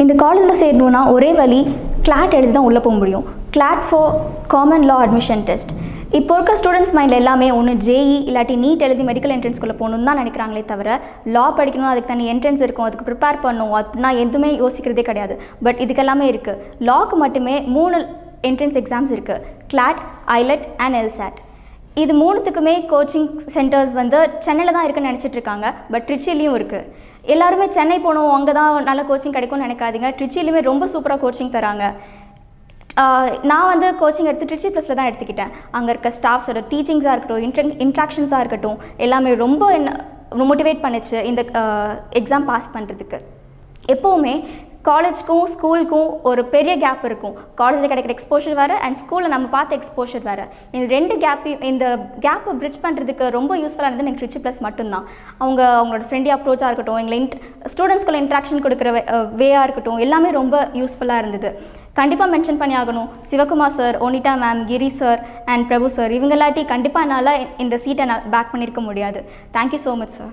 இந்த காலேஜில் சேரணுன்னா ஒரே வழி CLAT எழுதி தான் உள்ளே போக முடியும். CLAT for common law admission test. இப்போ இருக்க ஸ்டூடெண்ட்ஸ் மைண்டில் எல்லாமே ஒன்று ஜேஇ இல்லாட்டி நீட் எழுதி மெடிக்கல் என்ட்ரன்ஸ்குள்ளே போகணுன்னு தான் நினைக்கிறாங்களே தவிர லா படிக்கணும் அதுக்கு தனி என்ட்ரன்ஸ் இருக்கும், அதுக்கு ப்ரிப்பேர் பண்ணணும் அப்படின்னா எதுவுமே யோசிக்கிறதே கிடையாது. பட் இதுக்கெல்லாமே இருக்குது. லாக்கு மட்டுமே 3 என்ட்ரன்ஸ் எக்ஸாம்ஸ் இருக்குது. CLAT, ILET and LSAT. இது 3த்துக்குமே கோச்சிங் சென்டர்ஸ் வந்து சென்னையில் தான் இருக்குன்னு நினச்சிட்ருக்காங்க. பட் ட்ரிச்சிலையும் இருக்குது. எல்லாருமே சென்னை போகணும், அங்கே தான் நல்ல கோச்சிங் கிடைக்கும்னு நினைக்காதீங்க. ட்ரிச்சிலையுமே ரொம்ப சூப்பராக கோச்சிங் தராங்க. நான் வந்து கோச்சிங் எடுத்து ட்ரிச்சி ப்ளஸில் தான் எடுத்துக்கிட்டேன். அங்கே இருக்க ஸ்டாஃப்ஸோட டீச்சிங்ஸாக இருக்கட்டும், இன்ட்ராக்ஷன்ஸாக இருக்கட்டும், எல்லாமே ரொம்ப என்ன மோட்டிவேட் பண்ணிச்சு இந்த எக்ஸாம் பாஸ் பண்ணுறதுக்கு. எப்போவுமே காலேஜ்க்கும் ஸ்கூலுக்கும் ஒரு பெரிய கேப் இருக்கும். காலேஜில் கிடைக்கிற எக்ஸ்போஷர் வேறு அண்ட் ஸ்கூலில் நம்ம பார்த்த எக்ஸ்போஷர் வேறு. இந்த கேப்பை பிரிட்ஜ் பண்ணுறதுக்கு ரொம்ப யூஸ்ஃபுல்லாக இருந்தது எனக்கு ட்ரிச்சி ப்ளஸ் மட்டும்தான். அவங்களோட ஃப்ரெண்ட்லி அப்ரோச்சாக இருக்கட்டும், எங்களை ஸ்டூடெண்ட்ஸ்குள்ள இன்ட்ராக்ஷன் கொடுக்குற வேயாக இருக்கட்டும், எல்லாமே ரொம்ப யூஸ்ஃபுல்லாக இருந்தது. கண்டிப்பாக மென்ஷன் பண்ணி ஆகணும். Sivakumar sir, Onita ma'am, Giri sir and Prabhu sir, இவங்களாட்டி கண்டிப்பாக என்னால் இந்த சீட்டை நான் பேக் பண்ணியிருக்க முடியாது. Thank you so much sir.